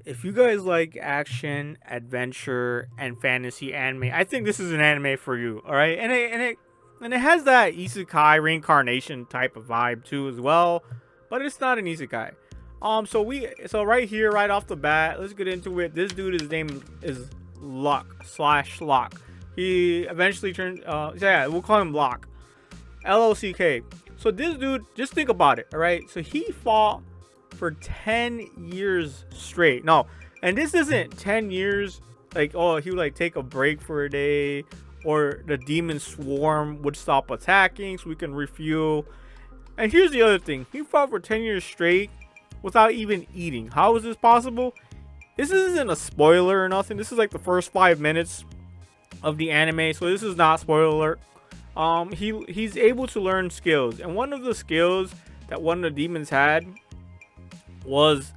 If you guys like action, adventure, and fantasy anime, I think this is an anime for you. All right, and it has that isekai reincarnation type of vibe too as well, but it's not an isekai. So right here, right off the bat, let's get into it. This dude, his name is Lock. He eventually turned. Yeah, we'll call him Lock. Lock. So this dude, just think about it. All right, so he fought for 10 years straight. No, and this isn't 10 years like, oh, he would like take a break for a day, or the demon swarm would stop attacking so we can refuel. And here's the other thing, he fought for 10 years straight without even eating. How is this possible? This isn't a spoiler or nothing. This is like the first 5 minutes of the anime, so this is not spoiler alert. He's able to learn skills, and one of the skills that one of the demons had was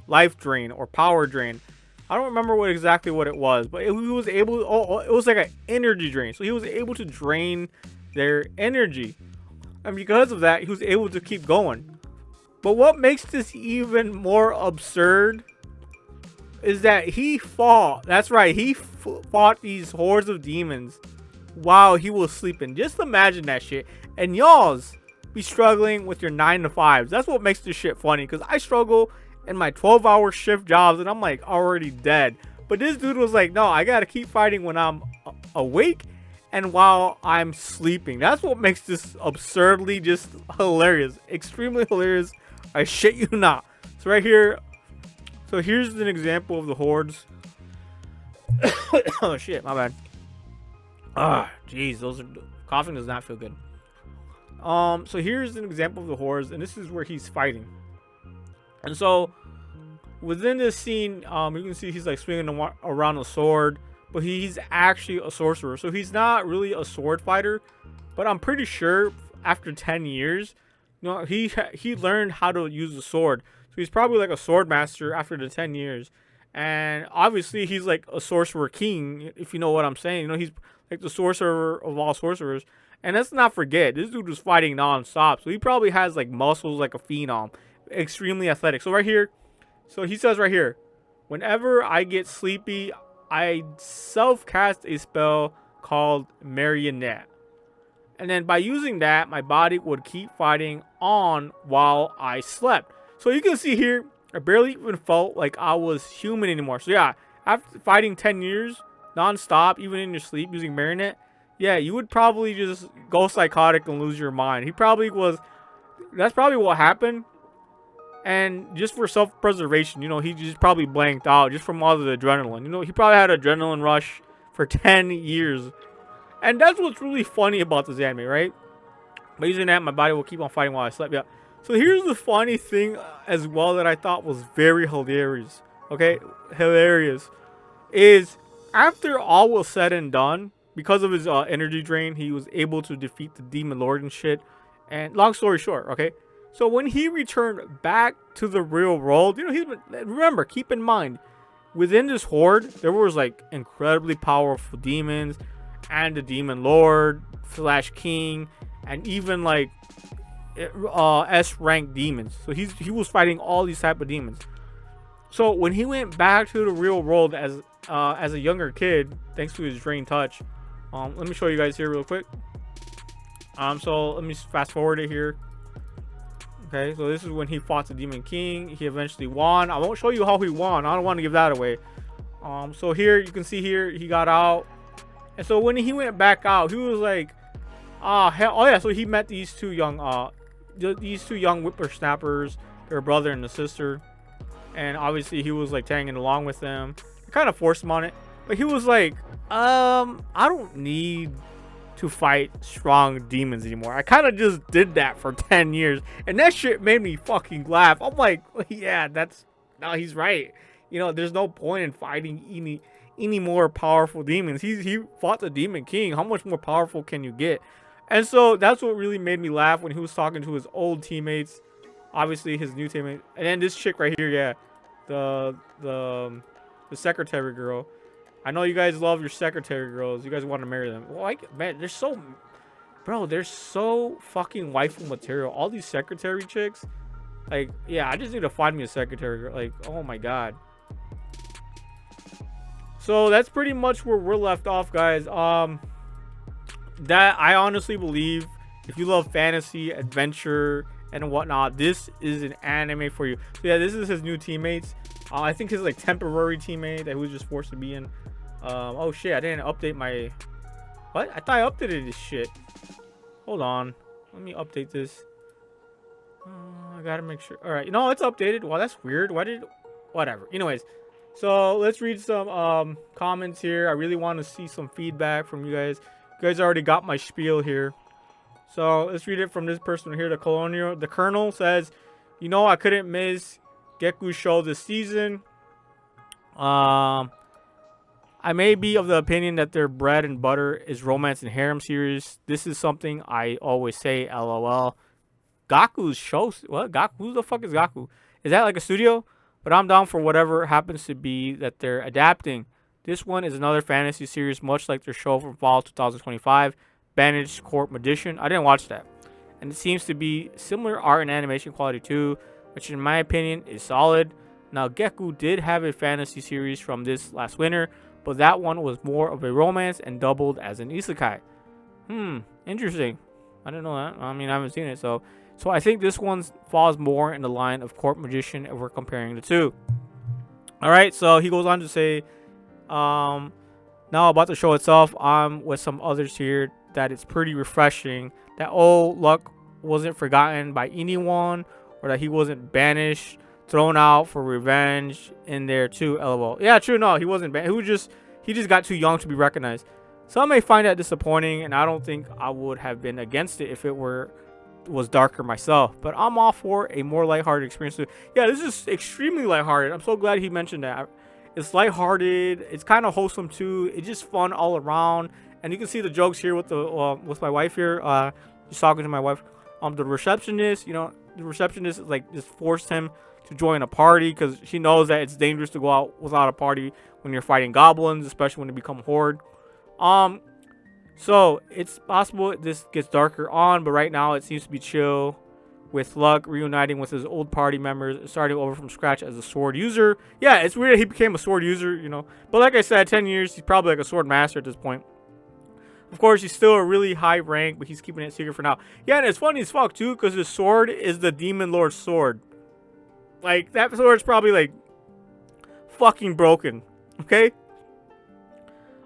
life drain or power drain. I don't remember exactly what it was, but he was able. It was like an energy drain. So he was able to drain their energy, and because of that, he was able to keep going. But what makes this even more absurd is that he fought. That's right, he fought these hordes of demons while he was sleeping. Just imagine that shit. And y'all's be struggling with your 9 to 5s. That's what makes this shit funny, because I struggle in my 12-hour shift jobs and I'm like already dead. But this dude was like, no, I gotta keep fighting when I'm awake and while I'm sleeping. That's what makes this absurdly just hilarious. Extremely hilarious. I shit you not. So right here, so here's an example of the hordes. Oh shit, my bad. Ah, jeez, coughing does not feel good. So here's an example of the hordes, and this is where he's fighting. And so within this scene, you can see he's like swinging around a sword, but he's actually a sorcerer. So he's not really a sword fighter, but I'm pretty sure after 10 years, he learned how to use the sword. So he's probably like a sword master after the 10 years. And obviously he's like a sorcerer king, if you know what I'm saying. He's like the sorcerer of all sorcerers. And let's not forget, this dude was fighting non-stop. So he probably has like muscles like a phenom. Extremely athletic. So right here, so he says right here, whenever I get sleepy, I self-cast a spell called Marionette. And then by using that, my body would keep fighting on while I slept. So you can see here, I barely even felt like I was human anymore. So yeah, after fighting 10 years, non-stop, even in your sleep, using Marionette, yeah, you would probably just go psychotic and lose your mind. That's probably what happened. And just for self-preservation, he just probably blanked out just from all the adrenaline. He probably had an adrenaline rush for 10 years. And that's what's really funny about this anime, right? By using that, my body will keep on fighting while I slept. Yeah. So here's the funny thing as well that I thought was very hilarious. Okay? Hilarious. Is after all was said and done, because of his energy drain, he was able to defeat the demon lord and shit. And long story short, okay? So when he returned back to the real world, remember, keep in mind, within this horde, there was like incredibly powerful demons and the demon lord / king, and even like S-rank demons. So he was fighting all these type of demons. So when he went back to the real world as a younger kid, thanks to his drain touch, let me show you guys here real quick. So let me fast forward it here. Okay, so this is when he fought the Demon King. He eventually won. I won't show you how he won. I don't want to give that away. So here you can see here he got out, and so when he went back out, he was like, hell, oh yeah. So he met these two young whippersnappers, their brother and the sister, and obviously he was like tagging along with them. I kind of forced him on it, but he was like, I don't need to fight strong demons anymore. I kind of just did that for 10 years, and that shit made me fucking laugh. I'm like, yeah, no, he's right. There's no point in fighting any more powerful demons. He fought the Demon King. How much more powerful can you get? And so that's what really made me laugh when he was talking to his old teammates, obviously his new teammate, and then this chick right here, yeah, the secretary girl. I know you guys love your secretary girls. You guys want to marry them. Well, man, they're so fucking waifu material. All these secretary chicks, Like, yeah, I just need to find me a secretary. Like, oh my god. So that's pretty much where we're left off, guys. That I honestly believe, if you love fantasy, adventure, and whatnot, this is an anime for you. So yeah, this is his new teammates. I think his like temporary teammate that he was just forced to be in. Oh shit, I didn't update my. What? I thought I updated this shit. Hold on, let me update this. I gotta make sure. All right, you know it's updated. Well, that's weird. Why did? Whatever. Anyways, so let's read some comments here. I really want to see some feedback from you guys. You guys already got my spiel here. So let's read it from this person here. The Colonel says, "You know, I couldn't miss Geku's show this season. I may be of the opinion that their bread and butter is romance and harem series. This is something I always say. LOL. Gaku's show. What? Gaku? Who the fuck is Gaku? Is that like a studio? But I'm down for whatever happens to be that they're adapting. This one is another fantasy series, much like their show from fall 2025, Banished Court Magician. I didn't watch that. And it seems to be similar art and animation quality too, which in my opinion is solid. Now, Geku did have a fantasy series from this last winter, but that one was more of a romance and doubled as an isekai. Interesting. I didn't know that. I mean, I haven't seen it, so I think this one falls more in the line of Court Magician if we're comparing the two. All right, so he goes on to say, now about the show itself, I'm with some others here that it's pretty refreshing that old luck wasn't forgotten by anyone, or that he wasn't banished, thrown out for revenge in there too. LOL. Yeah, true. No, he wasn't banned. He just got too young to be recognized. Some may find that disappointing, and I don't think I would have been against it if it was darker myself. But I'm all for a more lighthearted experience too. Yeah, this is extremely lighthearted. I'm so glad he mentioned that. It's lighthearted. It's kind of wholesome too. It's just fun all around. And you can see the jokes here with with my wife here. Just talking to my wife. The receptionist, the receptionist like just forced him to join a party because she knows that it's dangerous to go out without a party when you're fighting goblins, especially when they become horde. So it's possible this gets darker on, but right now it seems to be chill, with Luck reuniting with his old party members and starting over from scratch as a sword user. Yeah, it's weird that he became a sword user, But like I said, 10 years, he's probably like a sword master at this point. Of course, he's still a really high rank, but he's keeping it secret for now. Yeah, and it's funny as fuck, too, because his sword is the Demon Lord's sword. Like, that sword's probably, like, fucking broken. Okay?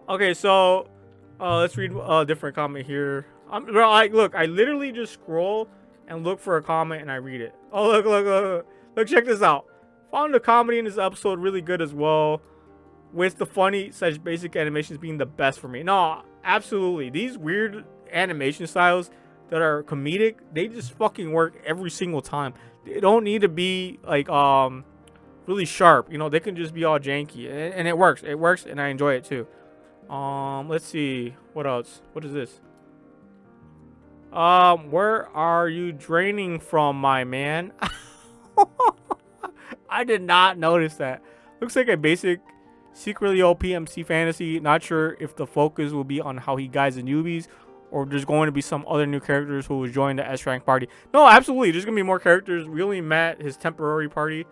Okay, so, let's read a different comment here. Look, I literally just scroll and look for a comment and I read it. Oh, look, check this out. Found the comedy in this episode really good as well, with the funny such basic animations being the best for me. No, absolutely. These weird animation styles that are comedic, they just fucking work every single time. They don't need to be like really sharp, they can just be all janky, and it works. It works, and I enjoy it too. Let's see what else. What is this? Where are you draining from, my man? I did not notice that. Looks like a basic secretly OP MC fantasy. Not sure if the focus will be on how he guides the newbies, or there's going to be some other new characters who will join the S rank party. No, absolutely. There's gonna be more characters. We only met his temporary party.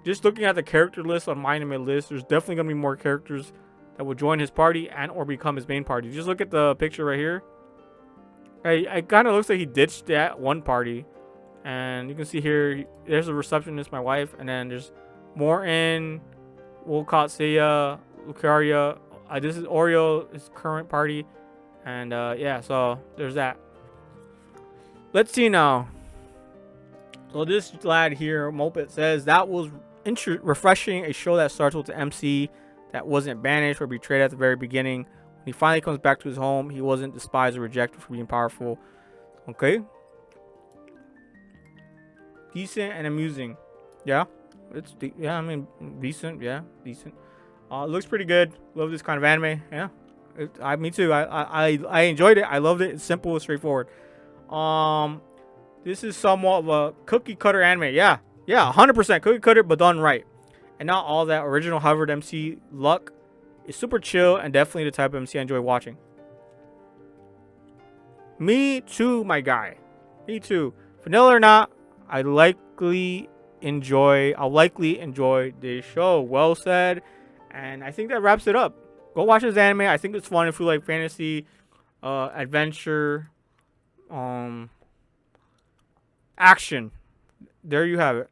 Just looking at the character list on Myanimelist, there's definitely gonna be more characters that will join his party and or become his main party. Just look at the picture right here. It kind of looks like he ditched that one party, and you can see here there's a receptionist, my wife, and then there's Morton, Wolkotseya, Lucaria. This is Oreo, his current party, and yeah, so there's that. Let's see now. So this lad here, Moped, says that was refreshing. A show that starts with the MC that wasn't banished or betrayed at the very beginning. When he finally comes back to his home, he wasn't despised or rejected for being powerful. Okay. Decent and amusing. Yeah. I mean, decent. Yeah, decent. It looks pretty good. Love this kind of anime. Yeah. Me too. I enjoyed it. I loved it. It's simple and straightforward. This is somewhat of a cookie cutter anime. Yeah. Yeah, 100% cookie cutter, but done right. And not all that original Harvard MC luck. It's super chill and definitely the type of MC I enjoy watching. Me too, my guy. Me too. Vanilla or not, I'll likely enjoy this show. Well said. And I think that wraps it up. Go watch this anime. I think it's fun if you like fantasy, adventure, action. There you have it.